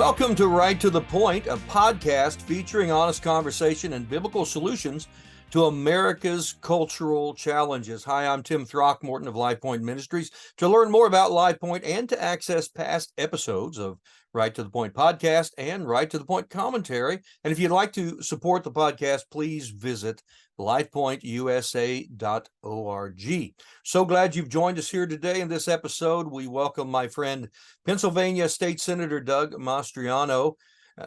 Welcome to Right to the Point, a podcast featuring honest conversation and biblical solutions to America's cultural challenges. Hi, I'm Tim Throckmorton of LifePoint Ministries. To learn more about LifePoint and to access past episodes of Right to the Point podcast and Right to the Point commentary, and if you'd like to support the podcast, please visit lifepointusa.org. So glad you've joined us here today. In this episode, we welcome my friend, Pennsylvania State Senator Doug Mastriano.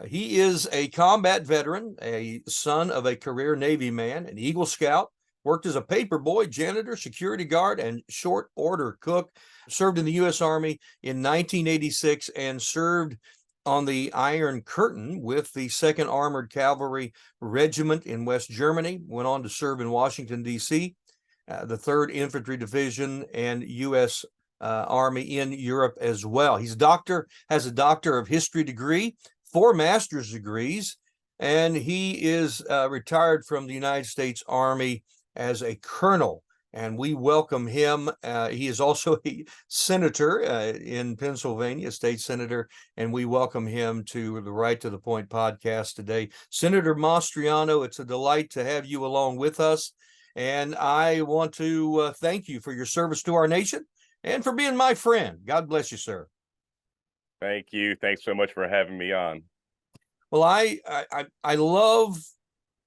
He is a combat veteran, a son of a career Navy man, an Eagle Scout, worked as a paper boy, janitor, security guard, and short order cook, served in the U.S. Army in 1986 and served on the Iron Curtain with the 2nd Armored Cavalry Regiment in West Germany, went on to serve in Washington, D.C., the 3rd Infantry Division, and U.S. Army in Europe as well. Has a Doctor of History degree, 4 master's degrees, and he is retired from the United States Army as a colonel. And we welcome him. He is also a senator in Pennsylvania, state senator, and we welcome him to the Right to the Point podcast today. Senator Mastriano, it's a delight to have you along with us. And I want to thank you for your service to our nation and for being my friend. God bless you, sir. Thank you. Thanks so much for having me on. Well, I love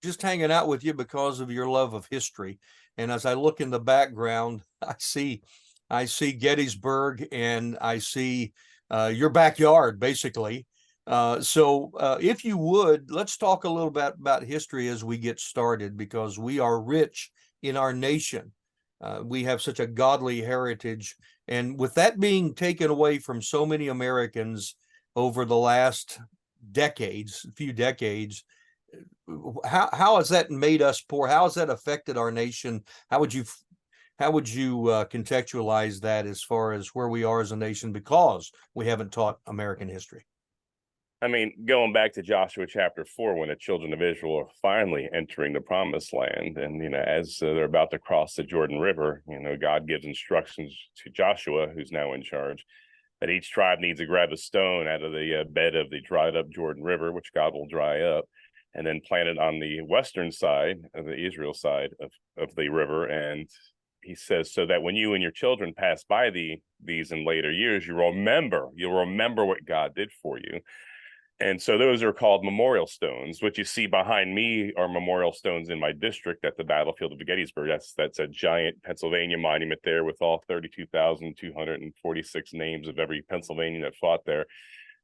just hanging out with you because of your love of history. And as I look in the background, I see Gettysburg, and I see your backyard, basically. So if you would, let's talk a little bit about history as we get started, because we are rich in our nation. We have such a godly heritage. And with that being taken away from so many Americans over the last few decades, how has that made us poor? How has that affected our nation? How would you contextualize that as far as where we are as a nation because we haven't taught American history? I mean, going back to Joshua chapter 4, when the children of Israel are finally entering the promised land, and as they're about to cross the Jordan River, God gives instructions to Joshua, who's now in charge, that each tribe needs to grab a stone out of the bed of the dried up Jordan River, which God will dry up, and then plant it on the western side of the Israel side of the river. And he says, so that when you and your children pass by these in later years, you'll remember what God did for you. And so those are called memorial stones. What you see behind me are memorial stones in my district at the battlefield of Gettysburg. That's a giant Pennsylvania monument there with all 32,246 names of every Pennsylvanian that fought there.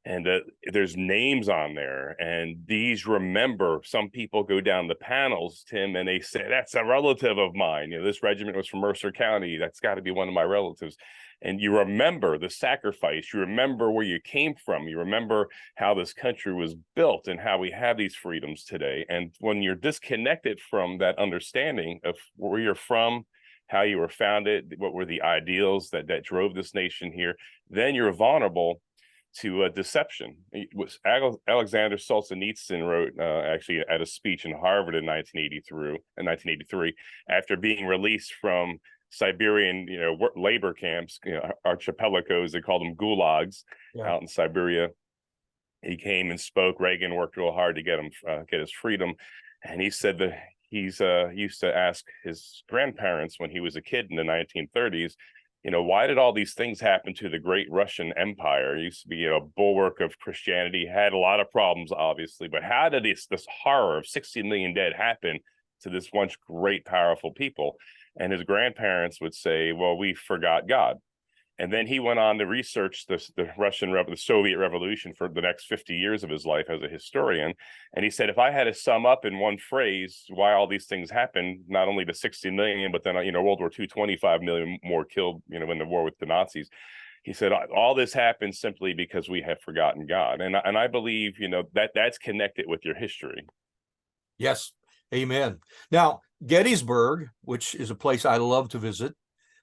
And there's names on there, and these remember. Some people go down the panels, Tim, and they say, that's a relative of mine. This regiment was from Mercer County. That's got to be one of my relatives. And you remember the sacrifice. You remember where you came from. You remember how this country was built and how we have these freedoms today. And when you're disconnected from that understanding of where you're from, how you were founded, what were the ideals that drove this nation here, then you're vulnerable to deception. Alexander Solzhenitsyn wrote actually at a speech in Harvard in 1983, after being released from Siberian labor camps, archipelagos, they called them gulags, out in Siberia. He came and spoke. Reagan worked real hard to get his freedom, and he said that he's used to ask his grandparents when he was a kid in the 1930s, why did all these things happen to the great Russian Empire? It used to be a bulwark of Christianity, had a lot of problems, obviously, but how did this horror of 60 million dead happen to this once great, powerful people? And his grandparents would say, well, we forgot God. And then he went on to research the Soviet Revolution for the next 50 years of his life as a historian. And he said, if I had to sum up in one phrase why all these things happened, not only the 60 million, but then, World War II, 25 million more killed, in the war with the Nazis. He said, all this happened simply because we have forgotten God. And I believe, that's connected with your history. Yes. Amen. Now, Gettysburg, which is a place I love to visit.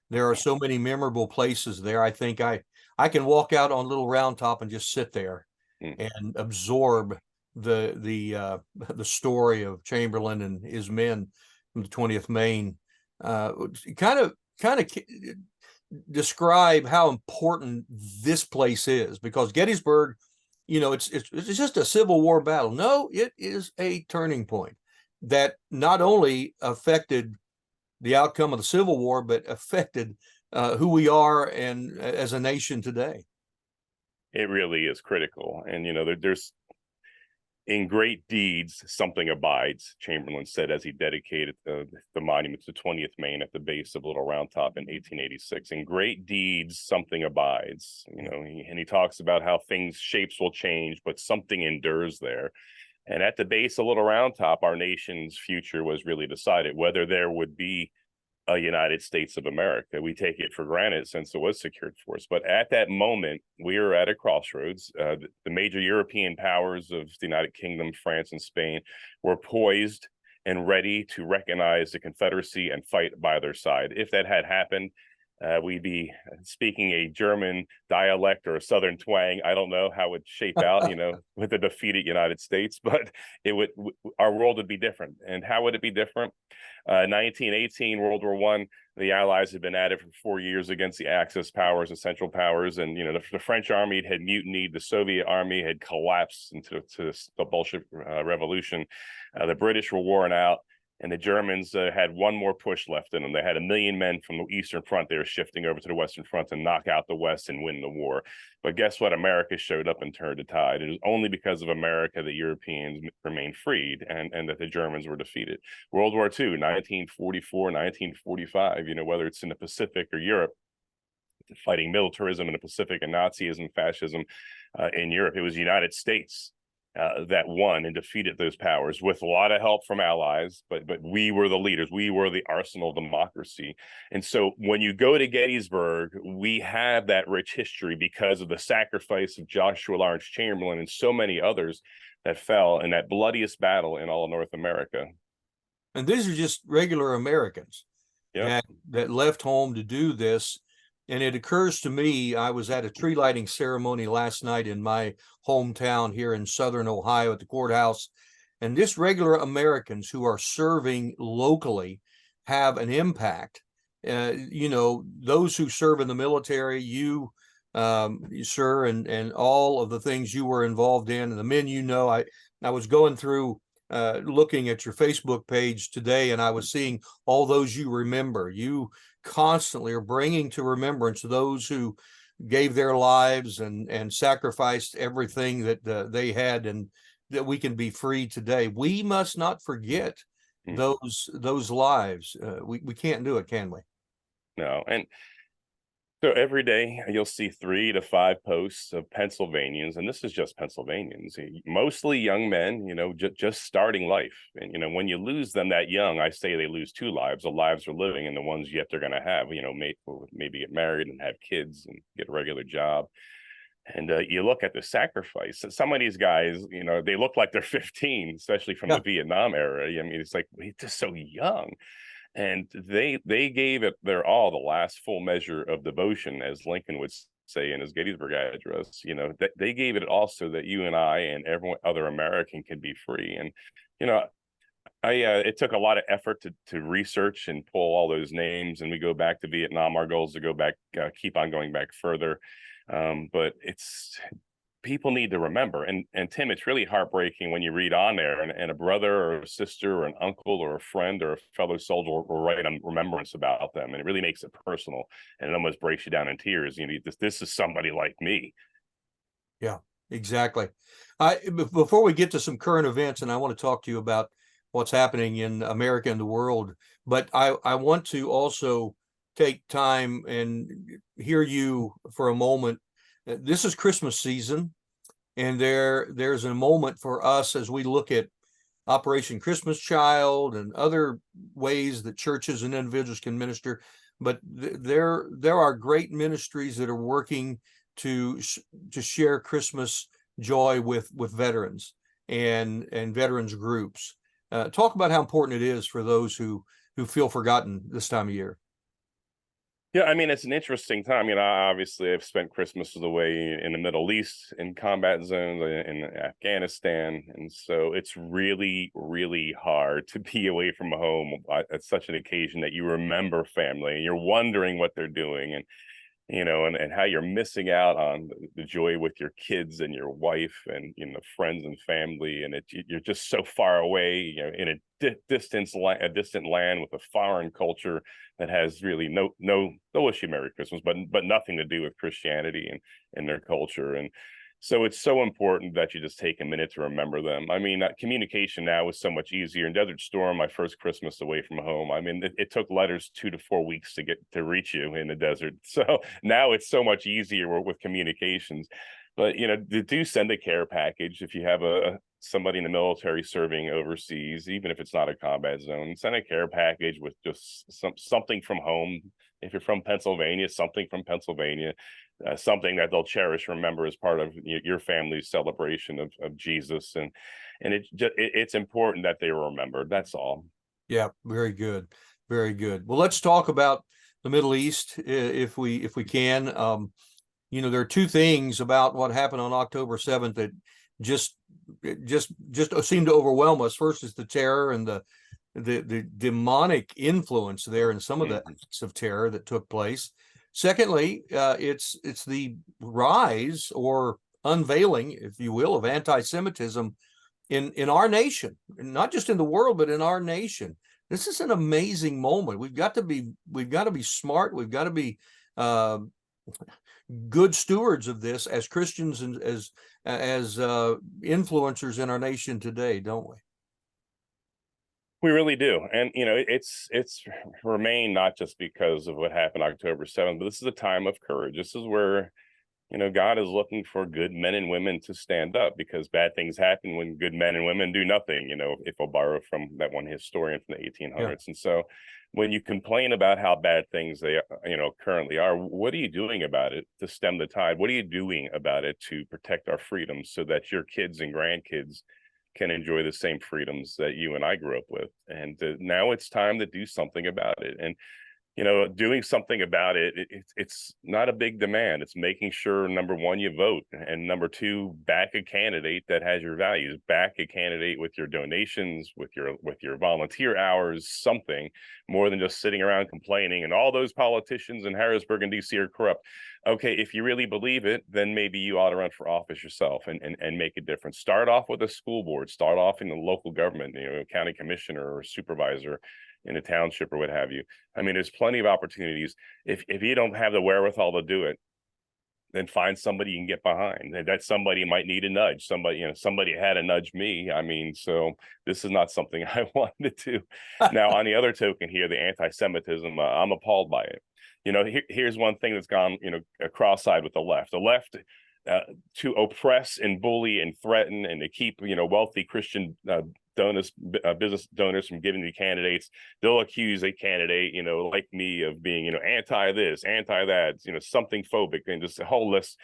There are so many memorable places there. I think I can walk out on Little Round Top and just sit there and absorb the story of Chamberlain and his men from the 20th Maine. Kind of describe how important this place is, because Gettysburg it's just a Civil War battle. No, it is a turning point that not only affected the outcome of the Civil War, but affected who we are and as a nation today. It really is critical. And, there's in great deeds, something abides, Chamberlain said as he dedicated the monument to 20th Maine at the base of Little Round Top in 1886. In great deeds, something abides, and he talks about how shapes will change, but something endures there. And at the base of Little Round Top, our nation's future was really decided, whether there would be a United States of America. We take it for granted since it was secured for us. But at that moment, we were at a crossroads. The major European powers of the United Kingdom, France, and Spain were poised and ready to recognize the Confederacy and fight by their side. If that had happened, we'd be speaking a German dialect or a Southern twang. I don't know how it would shape out, with the defeated United States, but our world would be different. And how would it be different? 1918, World War I, the Allies had been at it for 4 years against the Axis powers and Central powers. And, the French army had mutinied. The Soviet army had collapsed into the Bolshevik Revolution. The British were worn out. And the Germans had one more push left in them. They had 1 million men from the Eastern Front. They were shifting over to the Western Front to knock out the West and win the war. But guess what? America showed up and turned the tide. It was only because of America that Europeans remained freed and that the Germans were defeated. World War II, 1944, 1945, whether it's in the Pacific or Europe, fighting militarism in the Pacific and Nazism, fascism in Europe. It was the United States that won and defeated those powers with a lot of help from allies, but we were the leaders. We were the arsenal of democracy. And so when you go to Gettysburg, we have that rich history because of the sacrifice of Joshua Lawrence Chamberlain and so many others that fell in that bloodiest battle in all of North America. And these are just regular Americans that left home to do this. And it occurs to me, I was at a tree lighting ceremony last night in my hometown here in Southern Ohio at the courthouse. And just regular Americans who are serving locally have an impact. Those who serve in the military, you, sir, and all of the things you were involved in, and the men I was going through looking at your Facebook page today, and I was seeing all those you remember. You constantly are bringing to remembrance those who gave their lives and sacrificed everything that they had, and that we can be free today. We must not forget those lives. We can't do it, can we? No. And so every day you'll see 3 to 5 posts of Pennsylvanians, and this is just Pennsylvanians, mostly young men, just starting life. And when you lose them that young, I say they lose 2 lives, the lives they're living and the ones yet they're going to have, maybe get married and have kids and get a regular job. And you look at the sacrifice. Some of these guys, they look like they're 15, especially from the Vietnam era. I mean, it's like, we're just so young. And they gave it their all, the last full measure of devotion, as Lincoln would say in his Gettysburg Address. They gave it all so that you and I and every other American can be free. And it took a lot of effort to research and pull all those names. And we go back to Vietnam. Our goal is to go back, keep on going back further. But people need to remember. And Tim, it's really heartbreaking when you read on there and a brother or a sister or an uncle or a friend or a fellow soldier will write on remembrance about them. And it really makes it personal, and it almost breaks you down in tears. This is somebody like me. Yeah, exactly. Before we get to some current events, and I want to talk to you about what's happening in America and the world, but I want to also take time and hear you for a moment. This is Christmas season, and there's a moment for us as we look at Operation Christmas Child and other ways that churches and individuals can minister. But there are great ministries that are working to share Christmas joy with veterans and veterans groups. Talk about how important it is for those who feel forgotten this time of year. Yeah, I mean, it's an interesting time. Obviously, I've spent Christmases away in the Middle East, in combat zones, in Afghanistan. And so it's really, really hard to be away from home at such an occasion that you remember family and you're wondering what they're doing. And and how you're missing out on the joy with your kids and your wife and friends and family, and you're just so far away, in a distant land with a foreign culture that has really no wish you Merry Christmas, but nothing to do with Christianity and their culture. And so it's so important that you just take a minute to remember them. I mean, communication now is so much easier. In Desert Storm, my first Christmas away from home, I mean, it took letters 2 to 4 weeks to reach you in the desert. So now it's so much easier with communications. But do send a care package if you have somebody in the military serving overseas, even if it's not a combat zone. Send a care package with just something from home. If you're from Pennsylvania, something from Pennsylvania. Something that they'll cherish, remember as part of your family's celebration of Jesus, and it's important that they are remembered. That's all. Yeah, very good, very good. Well, let's talk about the Middle East if we can. There are two things about what happened on October 7th that just seem to overwhelm us. First is the terror and the demonic influence there, and some of the acts of terror that took place. Secondly, it's the rise or unveiling, if you will, of anti-Semitism in our nation, not just in the world, but in our nation. This is an amazing moment. We've got to be smart. We've got to be good stewards of this as Christians and as influencers in our nation today, don't we? We really do. And, it's remained not just because of what happened October 7th, but this is a time of courage. This is where, God is looking for good men and women to stand up, because bad things happen when good men and women do nothing, if I'll borrow from that one historian from the 1800s. Yeah. And so when you complain about how bad things they, currently are, what are you doing about it to stem the tide? What are you doing about it to protect our freedoms so that your kids and grandkids can enjoy the same freedoms that you and I grew up with? And now it's time to do something about it. And doing something about it, it's not a big demand. It's making sure, number one, you vote, and number two, back a candidate that has your values. Back a candidate with your donations, with your volunteer hours, something more than just sitting around complaining. And all those politicians in Harrisburg and DC are corrupt. Okay, if you really believe it, then maybe you ought to run for office yourself and make a difference. Start off with a school board. Start off in the local government, county commissioner or supervisor in a township or what have you. I mean, there's plenty of opportunities. If you don't have the wherewithal to do it, then find somebody you can get behind. And that somebody might need a nudge. Somebody had to nudge me. I mean, so this is not something I wanted to do. Now, on the other token here, the anti-Semitism, I'm appalled by it. Here's one thing that's gone, cross-eyed with the left. The left, to oppress and bully and threaten and to keep, wealthy Christian business donors from giving to candidates, they'll accuse a candidate, like me, of being, anti this, anti that, something phobic, and just a whole list.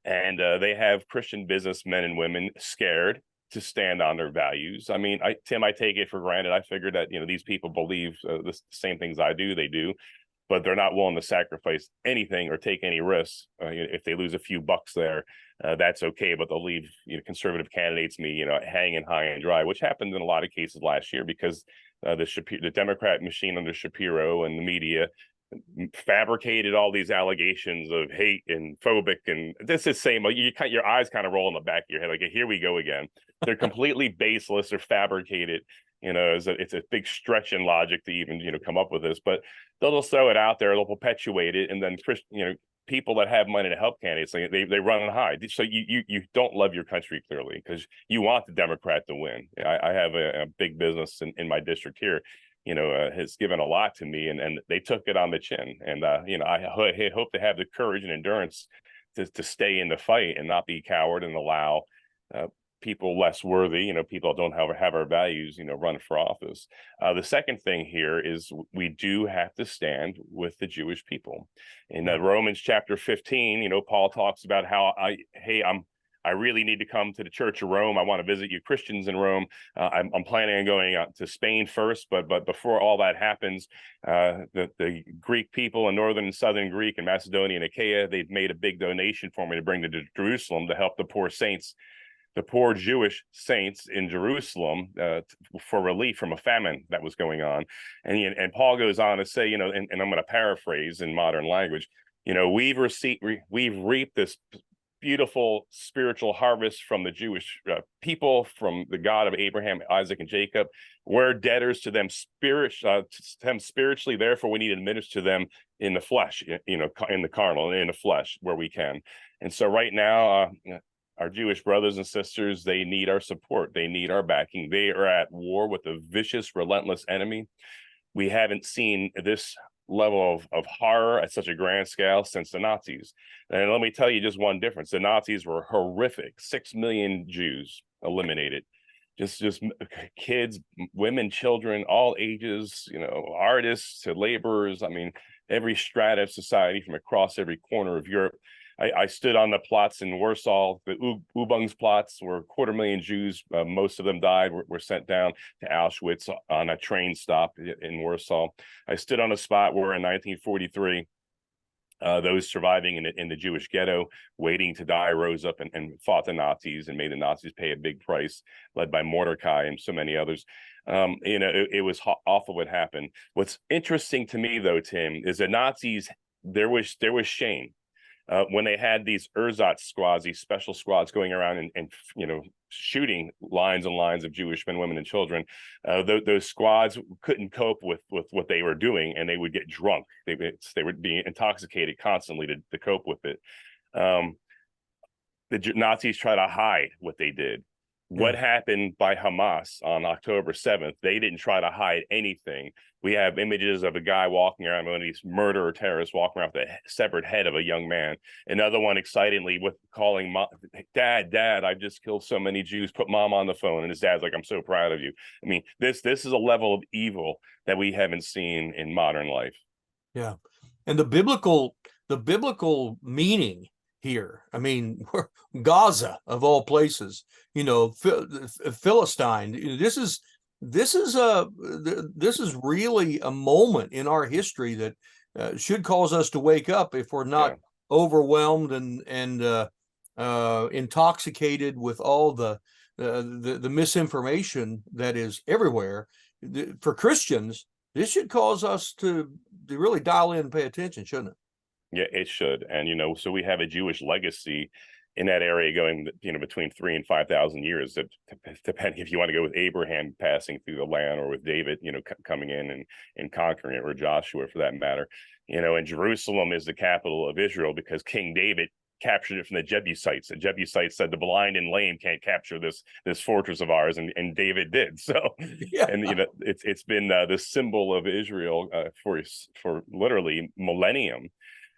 And they have Christian businessmen and women scared to stand on their values. I mean, Tim, I take it for granted. I figured that, these people believe the same things I do, they do, but they're not willing to sacrifice anything or take any risks. If they lose a few bucks there, that's okay, but they'll leave conservative candidates hanging high and dry, which happened in a lot of cases last year because the Democrat machine under Shapiro and the media fabricated all these allegations of hate and phobic, and this is same. Your eyes kind of roll in the back of your head, like, here we go again. They're completely baseless. They're fabricated. It's a big stretch in logic to even come up with this, but they'll just throw it out there. They'll perpetuate it, and then people that have money to help candidates, they run and hide. So you don't love your country, clearly, because you want the Democrat to win. I have a big business in my district here, has given a lot to me, and they took it on the chin. And I hope to have the courage and endurance to stay in the fight and not be a coward and allow people less worthy, people don't have our values, run for office. The second thing here is we do have to stand with the Jewish people. In Romans chapter 15, Paul talks about how I really need to come to the Church of Rome. I want to visit you Christians in Rome. I'm planning on going out to Spain first, but before all that happens, the Greek people in northern and southern Greek and Macedonia and Achaia, they've made a big donation for me to bring to Jerusalem to help the poor saints, the poor Jewish saints in Jerusalem, for relief from a famine that was going on. And Paul goes on to say, and I'm going to paraphrase in modern language, You know, we've reaped this beautiful spiritual harvest from the Jewish people, from the God of Abraham, Isaac, and Jacob. We're debtors to them spiritually. Therefore, we need to administer to them in the flesh, you know, in the carnal, in the flesh, where we can. And so, right now, our Jewish brothers and sisters, they need our support. They need our backing. They are at war with a vicious, relentless enemy. We haven't seen this level of horror at such a grand scale since the Nazis. And let me tell you just one difference. The Nazis were horrific. 6 million Jews eliminated. Just kids, women, children, all ages, you know, artists to laborers. I mean, every strata of society from across every corner of Europe. I stood on the plots in Warsaw, the Übungsplatz, where 250,000 Jews, most of them died, were sent down to Auschwitz on a train stop in Warsaw. I stood on a spot where in 1943, those surviving in the Jewish ghetto, waiting to die, rose up and fought the Nazis and made the Nazis pay a big price, led by Mordecai and so many others. You know, it was awful what happened. What's interesting to me, though, Tim, is the Nazis, there was shame. When they had these ersatz squads, these special squads going around and you know, shooting lines and lines of Jewish men, women, and children, those squads couldn't cope with what they were doing, and they would get drunk. They would be intoxicated constantly to cope with it. The Nazis try to hide what they did. What happened by Hamas on October 7th, they didn't try to hide anything. We have images of a guy walking around, one of these murderer terrorists walking around with the severed head of a young man. Another one excitedly with calling, Dad, I've just killed so many Jews, put Mom on the phone. And his dad's like, I'm so proud of you. I mean, this is a level of evil that we haven't seen in modern life. Yeah. And the biblical meaning here, I mean, Gaza of all places, you know, Philistine. This is really a moment in our history that should cause us to wake up if we're not overwhelmed and intoxicated with all the misinformation that is everywhere. For Christians, this should cause us to really dial in and pay attention, shouldn't it? Yeah, it should. And, you know, so we have a Jewish legacy in that area going, you know, between 3,000 and 5,000 years, depending if you want to go with Abraham passing through the land, or with David, you know, coming in and conquering it, or Joshua for that matter. You know, and Jerusalem is the capital of Israel because King David captured it from the Jebusites. The Jebusites said the blind and lame can't capture this fortress of ours, and David did. So, and you know, it's been the symbol of Israel for literally millennium.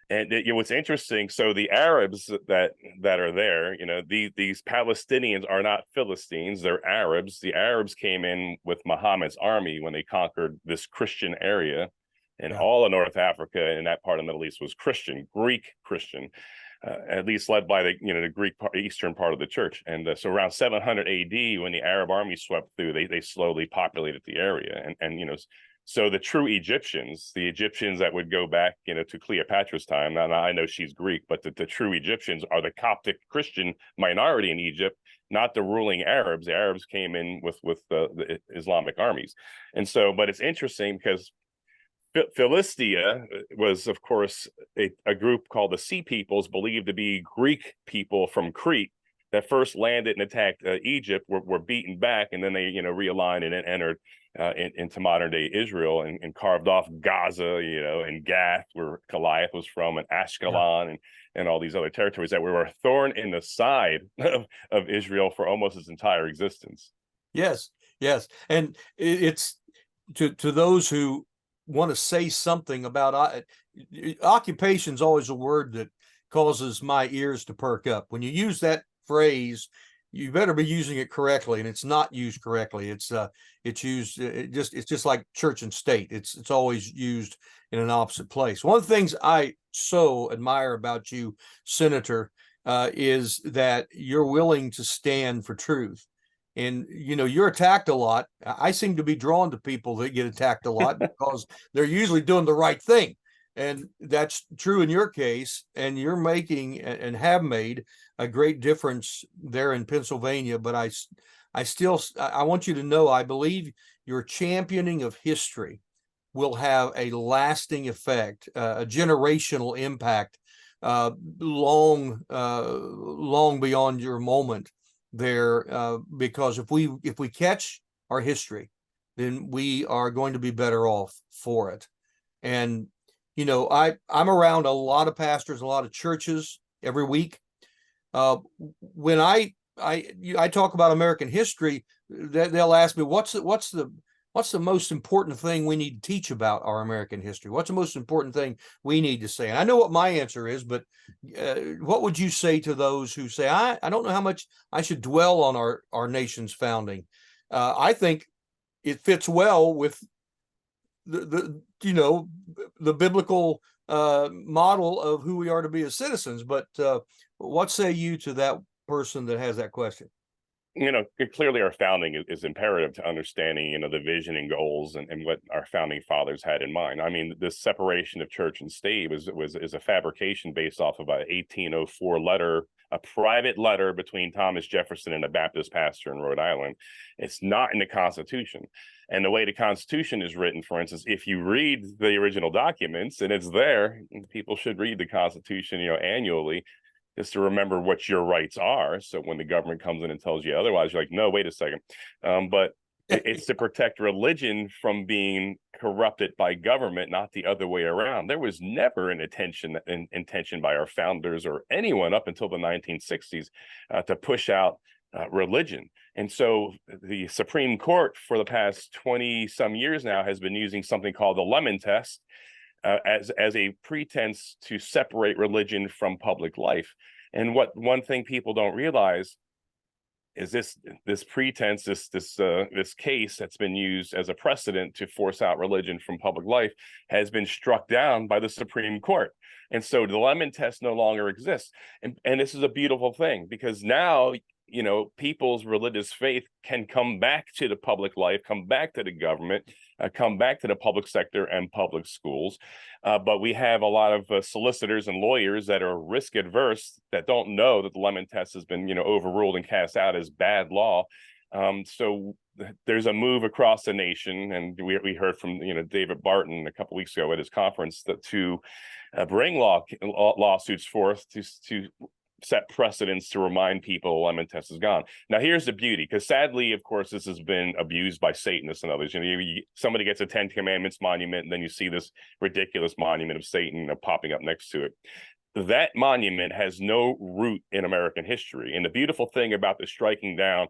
And you know, what's interesting, so the Arabs that are there, you know, these Palestinians are not Philistines, they're Arabs. The Arabs came in with Muhammad's army when they conquered this Christian area, and all of North Africa and that part of the Middle East was Christian, Greek Christian, at least led by the Greek eastern part of the church. And so around 700 AD, when the Arab army swept through, they slowly populated the area, and you know. So the true Egyptians, the Egyptians that would go back, you know, to Cleopatra's time. Now I know she's Greek, but the true Egyptians are the Coptic Christian minority in Egypt, not the ruling Arabs. The Arabs came in with the Islamic armies. And so, but it's interesting because Philistia was, of course, a group called the Sea Peoples, believed to be Greek people from Crete, that first landed and attacked Egypt, were beaten back, and then they, you know, realigned and entered into modern day Israel and carved off Gaza, you know, and Gath, where Goliath was from, and Ashkelon, and all these other territories that were a thorn in the side of Israel for almost its entire existence. Yes, and it's to those who want to say something about occupation is always a word that causes my ears to perk up. When you use that phrase, you better be using it correctly, and it's not used correctly. It's used it's just like church and state. It's always used in an opposite place. One of the things I so admire about you, Senator, is that you're willing to stand for truth. And you know, you're attacked a lot. I seem to be drawn to people that get attacked a lot because they're usually doing the right thing. And that's true in your case, and you're making and have made a great difference there in Pennsylvania. But I want you to know, I believe your championing of history will have a lasting effect, a generational impact, long beyond your moment there. Because if we catch our history, then we are going to be better off for it. And I'm around a lot of pastors, a lot of churches every week. When I talk about American history, they'll ask me, what's the most important thing we need to teach about our American history? What's the most important thing we need to say? And I know what my answer is, but what would you say to those who say, I don't know how much I should dwell on our nation's founding? I think it fits well with the biblical model of who we are to be as citizens. But what say you to that person that has that question? Clearly our founding is imperative to understanding, the vision and goals and what our founding fathers had in mind. I mean, this separation of church and state is a fabrication based off of a 1804 letter, a private letter between Thomas Jefferson and a Baptist pastor in Rhode Island. It's not in the Constitution. And the way the Constitution is written, for instance, if you read the original documents and it's there, people should read the Constitution, annually, is to remember what your rights are. So when the government comes in and tells you otherwise, you're like, no, wait a second. But it's to protect religion from being corrupted by government, not the other way around. There was never an intention by our founders or anyone up until the 1960s to push out religion. And so the Supreme Court for the past 20 some years now has been using something called the Lemon Test, as a pretense to separate religion from public life. And what one thing people don't realize is this pretense, this case that's been used as a precedent to force out religion from public life has been struck down by the Supreme Court. And so the Lemon Test no longer exists. And this is a beautiful thing, because now people's religious faith can come back to the public life, come back to the government, come back to the public sector and public schools. But we have a lot of solicitors and lawyers that are risk adverse, that don't know that the Lemon Test has been, overruled and cast out as bad law. So there's a move across the nation, and we heard from David Barton a couple weeks ago at his conference to bring lawsuits forth to set precedents to remind people the Lemon Test is gone. Now, here's the beauty, because sadly, of course, this has been abused by Satanists and others. Somebody gets a Ten Commandments monument, and then you see this ridiculous monument of Satan popping up next to it. That monument has no root in American history. And the beautiful thing about the striking down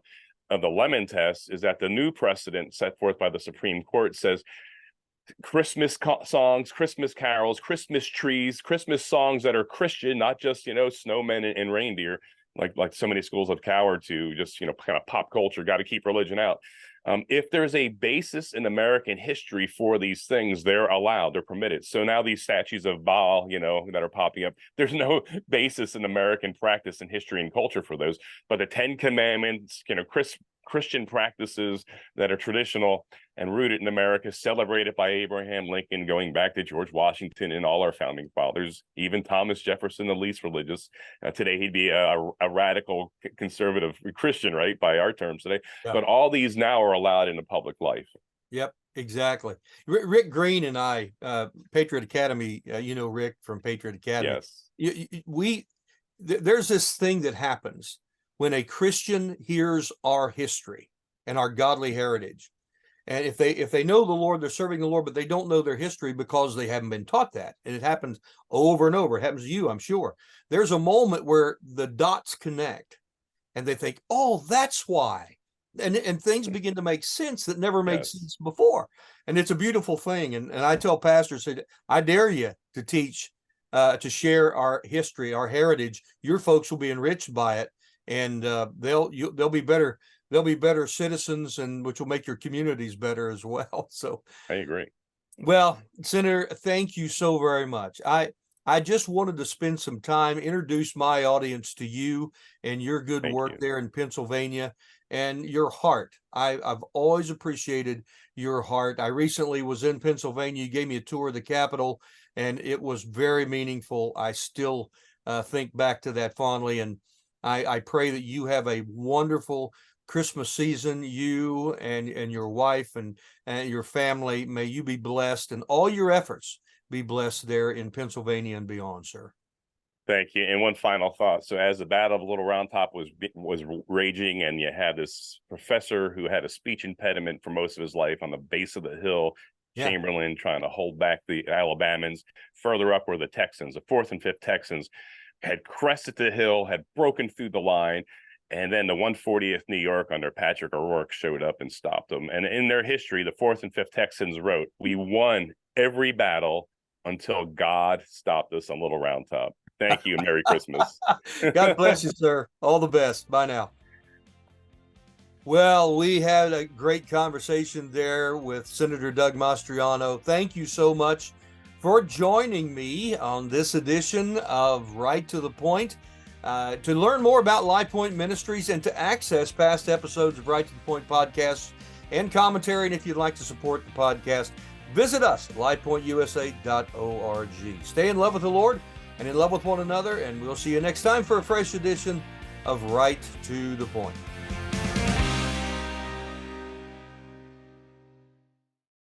of the Lemon Test is that the new precedent set forth by the Supreme Court says Christmas songs, Christmas carols, Christmas trees, Christmas songs that are Christian, not just, snowmen and reindeer, like so many schools have cowered to, just, kind of pop culture, got to keep religion out. If there's a basis in American history for these things, they're allowed, they're permitted. So now these statues of Baal, that are popping up, there's no basis in American practice and history and culture for those. But the Ten Commandments, Christian practices that are traditional and rooted in America, celebrated by Abraham Lincoln, going back to George Washington and all our founding fathers, even Thomas Jefferson, the least religious. Today, he'd be a radical conservative Christian, right, by our terms today. Yeah. But all these now are allowed in the public life. Yep, exactly. Rick Green and I, Patriot Academy, Rick from Patriot Academy. Yes. There's this thing that happens when a Christian hears our history and our godly heritage. And if they know the Lord, they're serving the Lord, but they don't know their history because they haven't been taught that. And it happens over and over. It happens to you, I'm sure. There's a moment where the dots connect and they think, oh, that's why. And things begin to make sense that never made sense before. And it's a beautiful thing. And I tell pastors, I dare you to teach, to share our history, our heritage. Your folks will be enriched by it. And they'll be better. They'll be better citizens, and which will make your communities better as well. So I agree. Well, Senator, thank you so very much. I just wanted to spend some time, introduce my audience to you and your good work there in Pennsylvania and your heart. I've always appreciated your heart. I recently was in Pennsylvania. You gave me a tour of the Capitol, and it was very meaningful. I still think back to that fondly, and I pray that you have a wonderful Christmas season. You and your wife and your family, may you be blessed, and all your efforts be blessed there in Pennsylvania and beyond, sir. Thank you. And one final thought. So as the Battle of Little Round Top was raging, and you had this professor who had a speech impediment for most of his life on the base of the hill, Yeah. Chamberlain, trying to hold back the Alabamans. Further up were the Texans, the 4th and 5th Texans, had crested the hill, had broken through the line. And then the 140th New York under Patrick O'Rourke showed up and stopped them. And in their history, the 4th and 5th Texans wrote, "We won every battle until God stopped us on Little Round Top." Thank you, and Merry Christmas. God bless you, sir. All the best. Bye now. Well, we had a great conversation there with Senator Doug Mastriano. Thank you so much for joining me on this edition of Right to the Point. To learn more about LifePoint Ministries and to access past episodes of Right to the Point podcasts and commentary, and if you'd like to support the podcast, visit us at lifepointusa.org. Stay in love with the Lord and in love with one another, and we'll see you next time for a fresh edition of Right to the Point.